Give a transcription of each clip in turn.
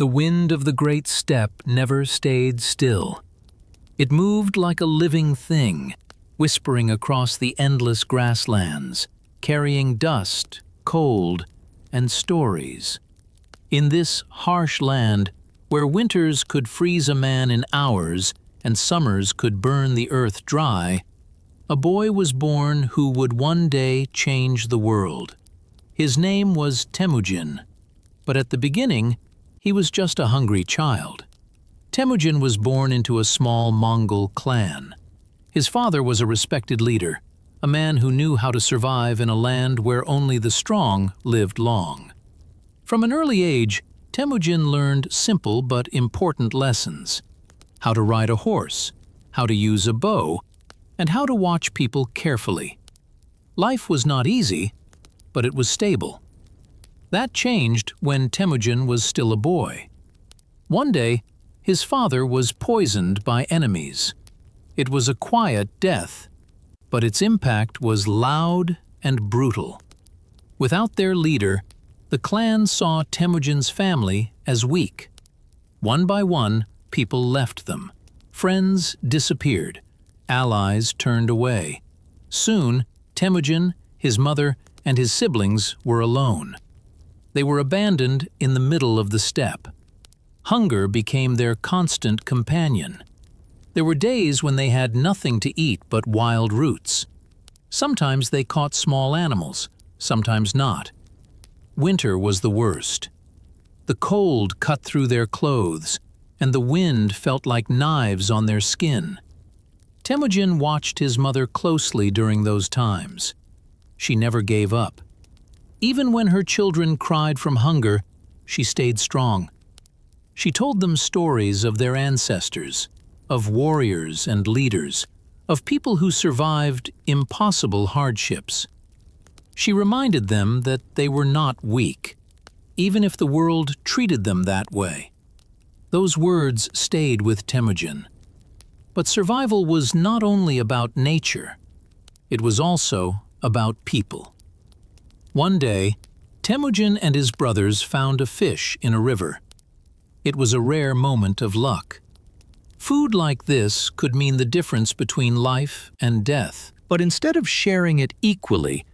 The wind of the great steppe never stayed still. It moved like a living thing, whispering across the endless grasslands, carrying dust, cold, and stories. In this harsh land, where winters could freeze a man in hours and summers could burn the earth dry, a boy was born who would one day change the world. His name was Temujin, but at the beginning, he was just a hungry child. Temujin was born into a small Mongol clan. His father was a respected leader, a man who knew how to survive in a land where only the strong lived long. From an early age, Temujin learned simple but important lessons: how to ride a horse, how to use a bow, and how to watch people carefully. Life was not easy, but it was stable. That changed when Temujin was still a boy. One day, his father was poisoned by enemies. It was a quiet death, but its impact was loud and brutal. Without their leader, the clan saw Temujin's family as weak. One by one, people left them. Friends disappeared. Allies turned away. Soon, Temujin, his mother, and his siblings were alone. They were abandoned in the middle of the steppe. Hunger became their constant companion. There were days when they had nothing to eat but wild roots. Sometimes they caught small animals, sometimes not. Winter was the worst. The cold cut through their clothes, and the wind felt like knives on their skin. Temujin watched his mother closely during those times. She never gave up. Even when her children cried from hunger, she stayed strong. She told them stories of their ancestors, of warriors and leaders, of people who survived impossible hardships. She reminded them that they were not weak, even if the world treated them that way. Those words stayed with Temujin. But survival was not only about nature, it was also about people. One day, Temujin and his brothers found a fish in a river. It was a rare moment of luck. Food like this could mean the difference between life and death. But instead of sharing it equally,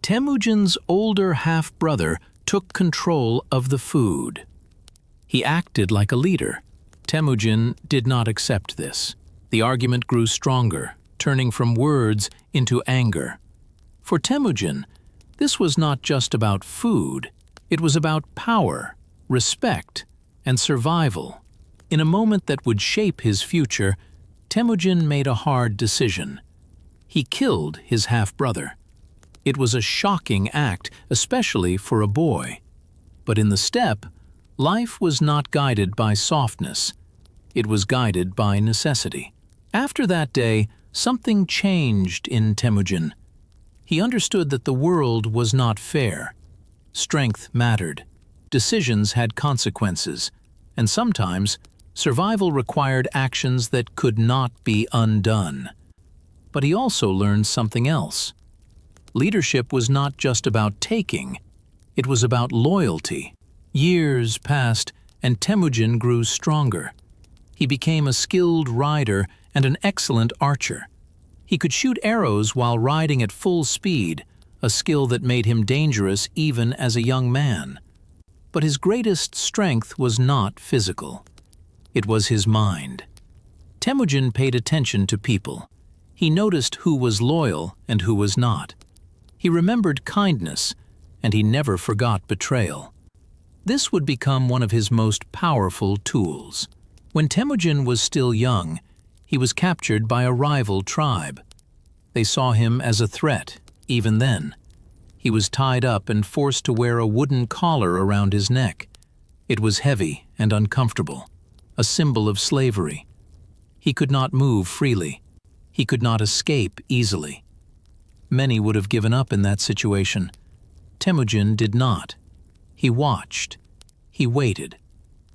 Temujin's older half-brother took control of the food. He acted like a leader. Temujin did not accept this. The argument grew stronger, turning from words into anger. For Temujin, this was not just about food. It was about power, respect, and survival. In a moment that would shape his future, Temujin made a hard decision. He killed his half-brother. It was a shocking act, especially for a boy. But in the steppe, life was not guided by softness. It was guided by necessity. After that day, something changed in Temujin. He understood that the world was not fair. Strength mattered. Decisions had consequences. And sometimes, survival required actions that could not be undone. But he also learned something else. Leadership was not just about taking. It was about loyalty. Years passed, and Temujin grew stronger. He became a skilled rider and an excellent archer. He could shoot arrows while riding at full speed, a skill that made him dangerous even as a young man. But his greatest strength was not physical. It was his mind. Temujin paid attention to people. He noticed who was loyal and who was not. He remembered kindness, and he never forgot betrayal. This would become one of his most powerful tools. When Temujin was still young, he was captured by a rival tribe. They saw him as a threat, even then. He was tied up and forced to wear a wooden collar around his neck. It was heavy and uncomfortable, a symbol of slavery. He could not move freely. He could not escape easily. Many would have given up in that situation. Temujin did not. He watched. He waited.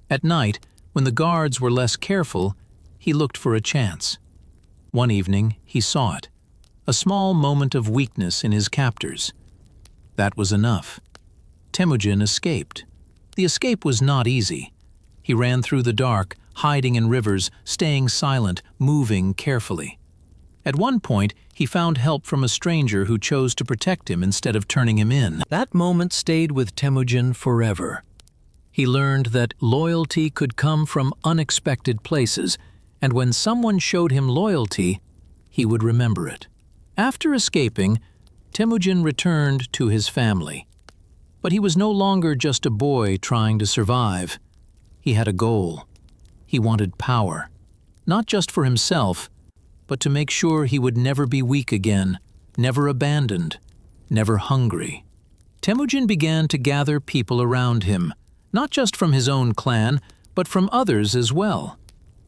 At night, when the guards were less careful, he looked for a chance. One evening, he saw it. A small moment of weakness in his captors. That was enough. Temujin escaped. The escape was not easy. He ran through the dark, hiding in rivers, staying silent, moving carefully. At one point, he found help from a stranger who chose to protect him instead of turning him in. That moment stayed with Temujin forever. He learned that loyalty could come from unexpected places, and when someone showed him loyalty, he would remember it. After escaping, Temujin returned to his family. But he was no longer just a boy trying to survive. He had a goal. He wanted power, not just for himself, but to make sure he would never be weak again, never abandoned, never hungry. Temujin began to gather people around him, not just from his own clan, but from others as well.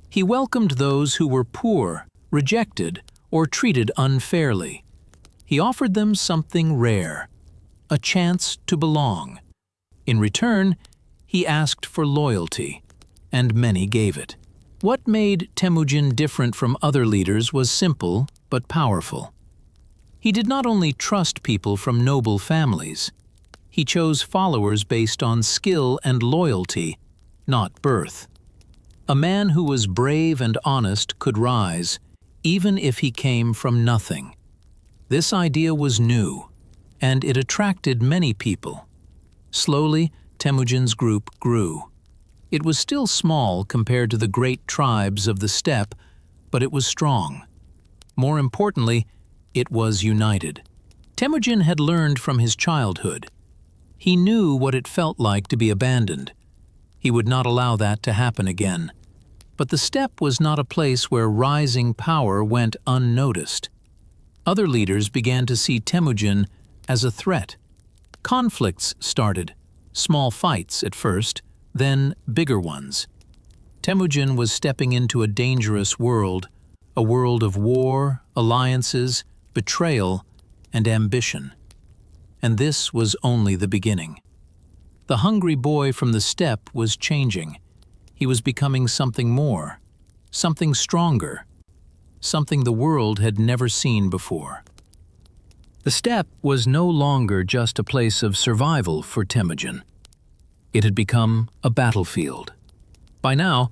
He welcomed those who were poor, rejected, or treated unfairly. He offered them something rare, a chance to belong. In return, he asked for loyalty, and many gave it. What made Temujin different from other leaders was simple but powerful. He did not only trust people from noble families. He chose followers based on skill and loyalty, not birth. A man who was brave and honest could rise, even if he came from nothing. This idea was new, and it attracted many people. Slowly, Temujin's group grew. It was still small compared to the great tribes of the steppe, but it was strong. More importantly, it was united. Temujin had learned from his childhood. He knew what it felt like to be abandoned. He would not allow that to happen again. But the steppe was not a place where rising power went unnoticed. Other leaders began to see Temujin as a threat. Conflicts started, small fights at first, then bigger ones. Temujin was stepping into a dangerous world, a world of war, alliances, betrayal, and ambition. And this was only the beginning. The hungry boy from the steppe was changing. He was becoming something more, something stronger, something the world had never seen before. The steppe was no longer just a place of survival for Temujin. It had become a battlefield. By now,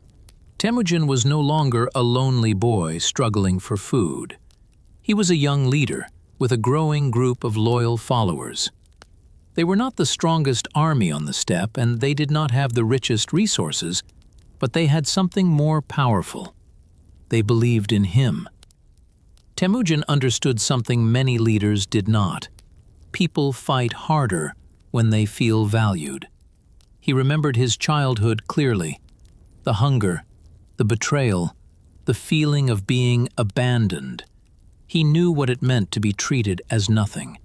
Temujin was no longer a lonely boy struggling for food. He was a young leader with a growing group of loyal followers. They were not the strongest army on the steppe, and they did not have the richest resources, but they had something more powerful. They believed in him. Temujin understood something many leaders did not. People fight harder when they feel valued. He remembered his childhood clearly. The hunger, the betrayal, the feeling of being abandoned. He knew what it meant to be treated as nothing.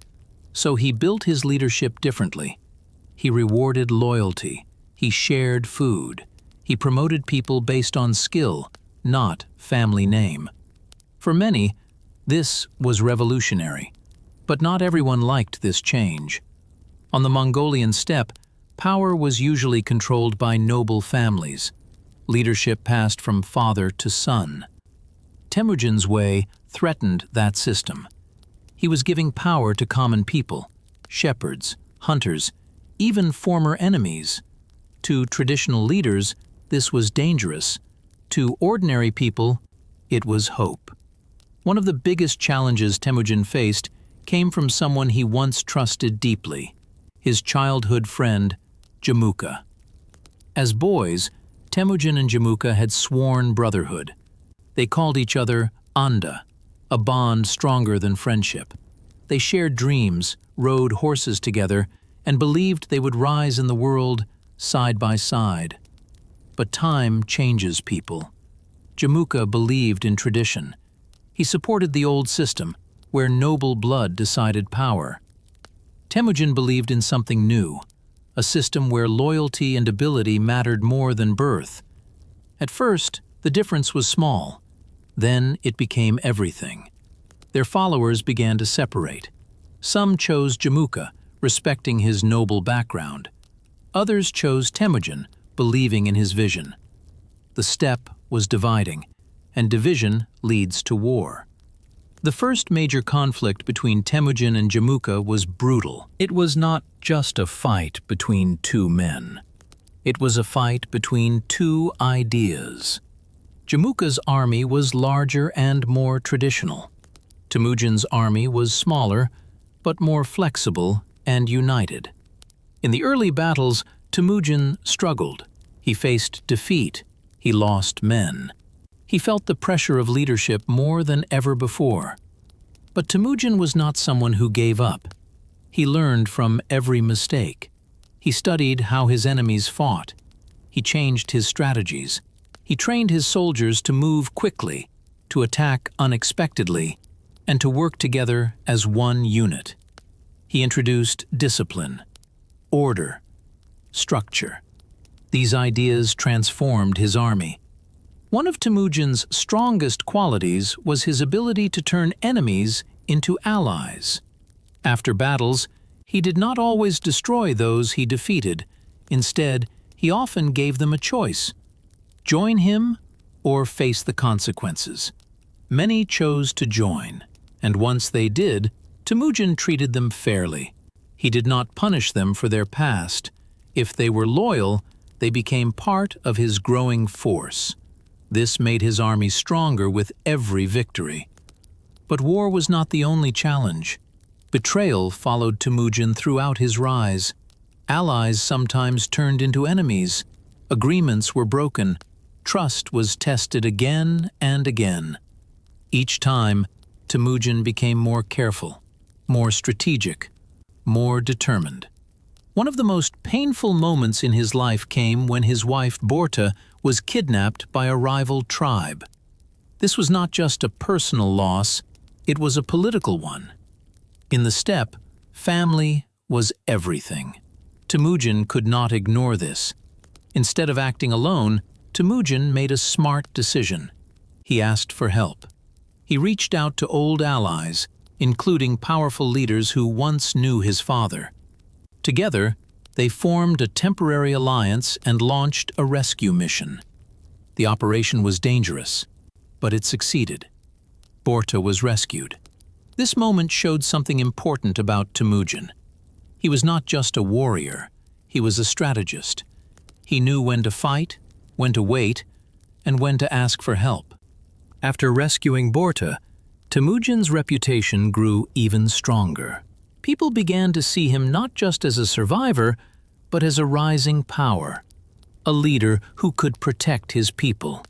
So he built his leadership differently. He rewarded loyalty. He shared food. He promoted people based on skill, not family name. For many, this was revolutionary. But not everyone liked this change. On the Mongolian steppe, power was usually controlled by noble families. Leadership passed from father to son. Temujin's way threatened that system. He was giving power to common people, shepherds, hunters, even former enemies. To traditional leaders, this was dangerous. To ordinary people, it was hope. One of the biggest challenges Temujin faced came from someone he once trusted deeply, his childhood friend, Jamuka. As boys, Temujin and Jamuka had sworn brotherhood. They called each other Anda, a bond stronger than friendship. They shared dreams, rode horses together, and believed they would rise in the world side by side. But time changes people. Jamuka believed in tradition. He supported the old system, where noble blood decided power. Temujin believed in something new, a system where loyalty and ability mattered more than birth. At first, the difference was small. Then it became everything. Their followers began to separate. Some chose Jamuka, respecting his noble background. Others chose Temujin, believing in his vision. The steppe was dividing, and division leads to war. The first major conflict between Temujin and Jamuka was brutal. It was not just a fight between two men. It was a fight between two ideas. Jamuka's army was larger and more traditional. Temujin's army was smaller, but more flexible and united. In the early battles, Temujin struggled. He faced defeat. He lost men. He felt the pressure of leadership more than ever before. But Temujin was not someone who gave up. He learned from every mistake. He studied how his enemies fought. He changed his strategies. He trained his soldiers to move quickly, to attack unexpectedly, and to work together as one unit. He introduced discipline, order, structure. These ideas transformed his army. One of Temujin's strongest qualities was his ability to turn enemies into allies. After battles, he did not always destroy those he defeated. Instead, he often gave them a choice: join him or face the consequences. Many chose to join, and once they did, Temujin treated them fairly. He did not punish them for their past. If they were loyal, they became part of his growing force. This made his army stronger with every victory. But war was not the only challenge. Betrayal followed Temujin throughout his rise. Allies sometimes turned into enemies. Agreements were broken. Trust was tested again and again. Each time, Temujin became more careful, more strategic, more determined. One of the most painful moments in his life came when his wife Borta was kidnapped by a rival tribe. This was not just a personal loss, it was a political one. In the steppe, family was everything. Temujin could not ignore this. Instead of acting alone, Temujin made a smart decision. He asked for help. He reached out to old allies, including powerful leaders who once knew his father. Together, they formed a temporary alliance and launched a rescue mission. The operation was dangerous, but it succeeded. Borta was rescued. This moment showed something important about Temujin. He was not just a warrior, he was a strategist. He knew when to fight, when to wait, and when to ask for help. After rescuing Borta, Temujin's reputation grew even stronger. People began to see him not just as a survivor, but as a rising power, a leader who could protect his people,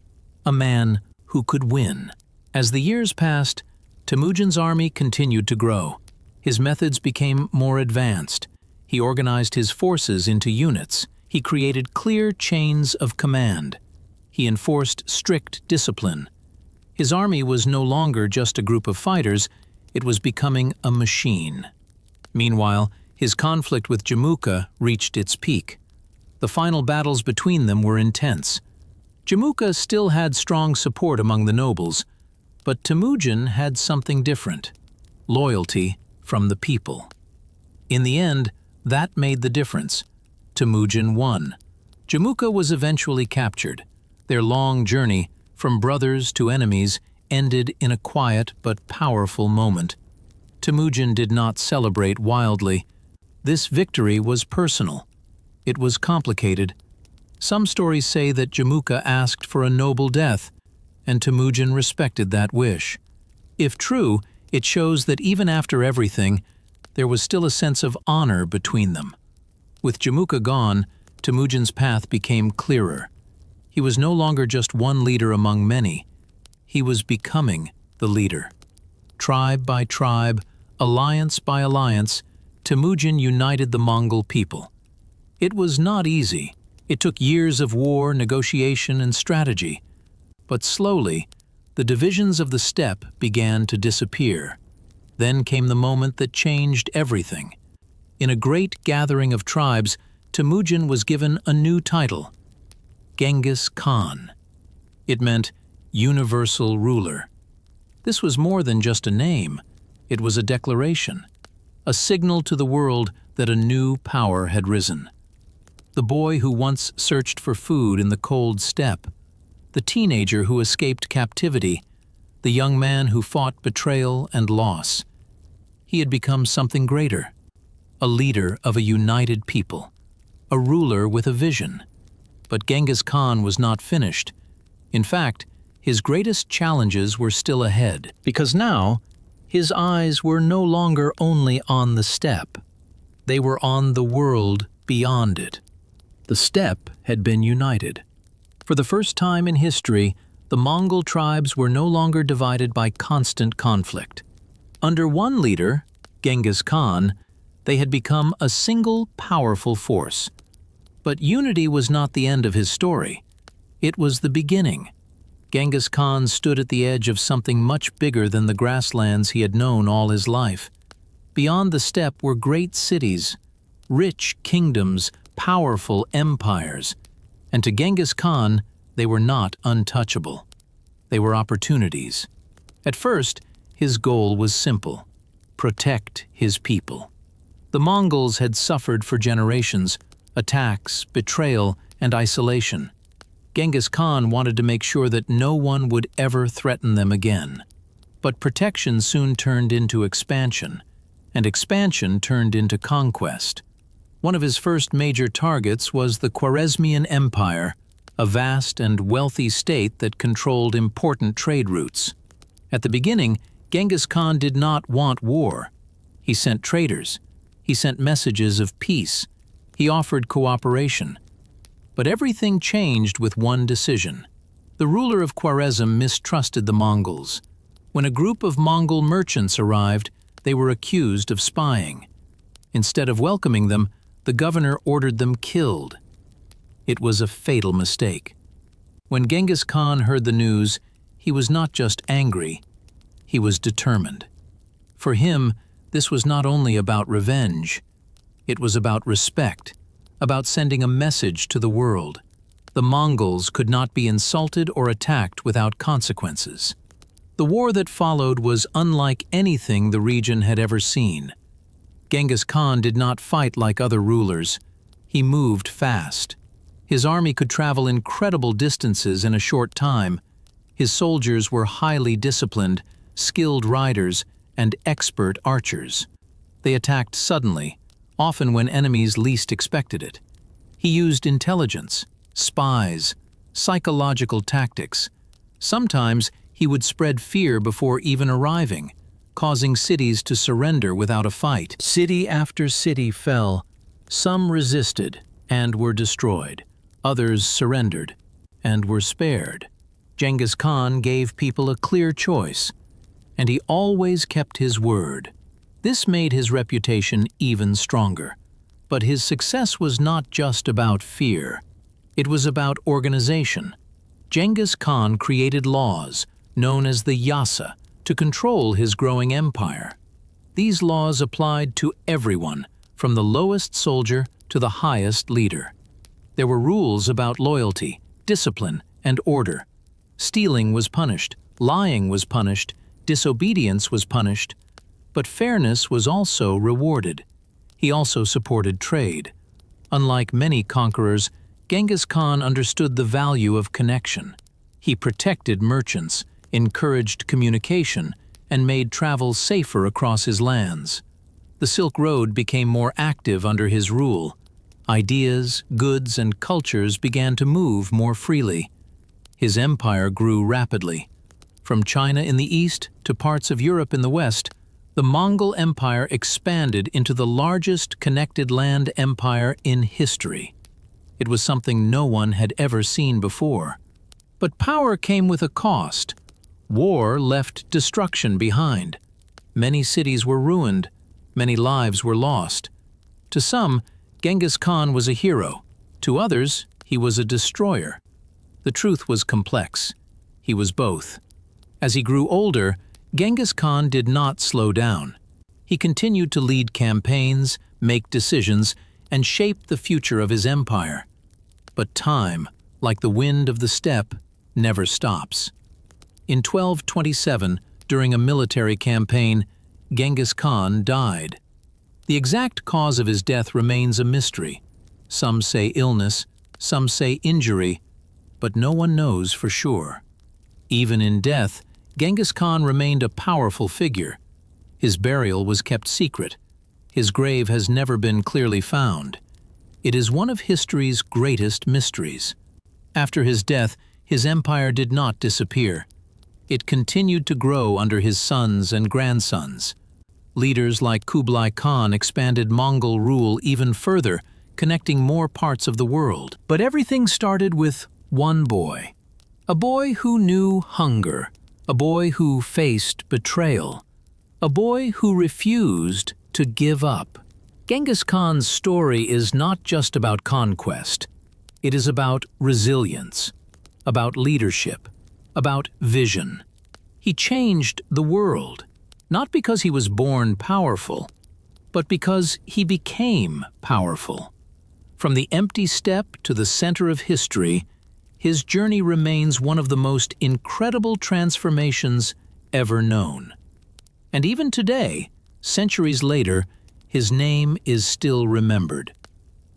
a man who could win. As the years passed, Temujin's army continued to grow. His methods became more advanced. He organized his forces into units. He created clear chains of command. He enforced strict discipline. His army was no longer just a group of fighters, it was becoming a machine. Meanwhile, his conflict with Jamuka reached its peak. The final battles between them were intense. Jamuka still had strong support among the nobles, but Temujin had something different: loyalty from the people. In the end, that made the difference. Temujin won. Jamuka was eventually captured. Their long journey, from brothers to enemies, ended in a quiet but powerful moment. Temujin did not celebrate wildly. This victory was personal. It was complicated. Some stories say that Jamuka asked for a noble death, and Temujin respected that wish. If true, it shows that even after everything, there was still a sense of honor between them. With Jamuka gone, Temujin's path became clearer. He was no longer just one leader among many. He was becoming the leader. Tribe by tribe, alliance by alliance, Temujin united the Mongol people. It was not easy. It took years of war, negotiation, and strategy. But slowly, the divisions of the steppe began to disappear. Then came the moment that changed everything. In a great gathering of tribes, Temujin was given a new title: Genghis Khan. It meant universal ruler. This was more than just a name. It was a declaration, a signal to the world that a new power had risen. The boy who once searched for food in the cold steppe, the teenager who escaped captivity, the young man who fought betrayal and loss. He had become something greater, a leader of a united people, a ruler with a vision. But Genghis Khan was not finished. In fact, his greatest challenges were still ahead, because now his eyes were no longer only on the steppe. They were on the world beyond it. The steppe had been united. For the first time in history, the Mongol tribes were no longer divided by constant conflict. Under one leader, Genghis Khan, they had become a single powerful force. But unity was not the end of his story. It was the beginning. Genghis Khan stood at the edge of something much bigger than the grasslands he had known all his life. Beyond the steppe were great cities, rich kingdoms, powerful empires. And to Genghis Khan, they were not untouchable. They were opportunities. At first, his goal was simple: protect his people. The Mongols had suffered for generations: attacks, betrayal, and isolation. Genghis Khan wanted to make sure that no one would ever threaten them again. But protection soon turned into expansion, and expansion turned into conquest. One of his first major targets was the Khwarezmian Empire, a vast and wealthy state that controlled important trade routes. At the beginning, Genghis Khan did not want war. He sent traders. He sent messages of peace. He offered cooperation. But everything changed with one decision. The ruler of Khwarezm mistrusted the Mongols. When a group of Mongol merchants arrived, they were accused of spying. Instead of welcoming them, the governor ordered them killed. It was a fatal mistake. When Genghis Khan heard the news, he was not just angry, he was determined. For him, this was not only about revenge. It was about respect, about sending a message to the world. The Mongols could not be insulted or attacked without consequences. The war that followed was unlike anything the region had ever seen. Genghis Khan did not fight like other rulers. He moved fast. His army could travel incredible distances in a short time. His soldiers were highly disciplined, skilled riders, and expert archers. They attacked suddenly, often when enemies least expected it. He used intelligence, spies, psychological tactics. Sometimes he would spread fear before even arriving, causing cities to surrender without a fight. City after city fell. Some resisted and were destroyed. Others surrendered and were spared. Genghis Khan gave people a clear choice, and he always kept his word. This made his reputation even stronger. But his success was not just about fear. It was about organization. Genghis Khan created laws, known as the Yasa, to control his growing empire. These laws applied to everyone, from the lowest soldier to the highest leader. There were rules about loyalty, discipline, and order. Stealing was punished, lying was punished, disobedience was punished, but fairness was also rewarded. He also supported trade. Unlike many conquerors, Genghis Khan understood the value of connection. He protected merchants, encouraged communication, and made travel safer across his lands. The Silk Road became more active under his rule. Ideas, goods, and cultures began to move more freely. His empire grew rapidly. From China in the east to parts of Europe in the west, the Mongol Empire expanded into the largest connected land empire in history. It was something no one had ever seen before. But power came with a cost. War left destruction behind. Many cities were ruined. Many lives were lost. To some, Genghis Khan was a hero. To others, he was a destroyer. The truth was complex. He was both. As he grew older, Genghis Khan did not slow down. He continued to lead campaigns, make decisions, and shape the future of his empire. But time, like the wind of the steppe, never stops. In 1227, during a military campaign, Genghis Khan died. The exact cause of his death remains a mystery. Some say illness, some say injury, but no one knows for sure. Even in death, Genghis Khan remained a powerful figure. His burial was kept secret. His grave has never been clearly found. It is one of history's greatest mysteries. After his death, his empire did not disappear. It continued to grow under his sons and grandsons. Leaders like Kublai Khan expanded Mongol rule even further, connecting more parts of the world. But everything started with one boy. A boy who knew hunger. A boy who faced betrayal. A boy who refused to give up. Genghis Khan's story is not just about conquest. It is about resilience, about leadership, about vision. He changed the world, not because he was born powerful, but because he became powerful. From the empty steppe to the center of history, his journey remains one of the most incredible transformations ever known. And even today, centuries later, his name is still remembered.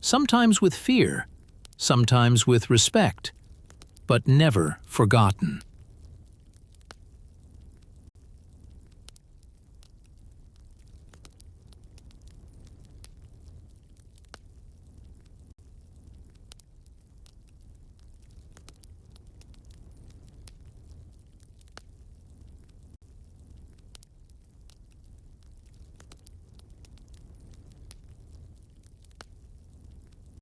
Sometimes with fear, sometimes with respect, but never forgotten.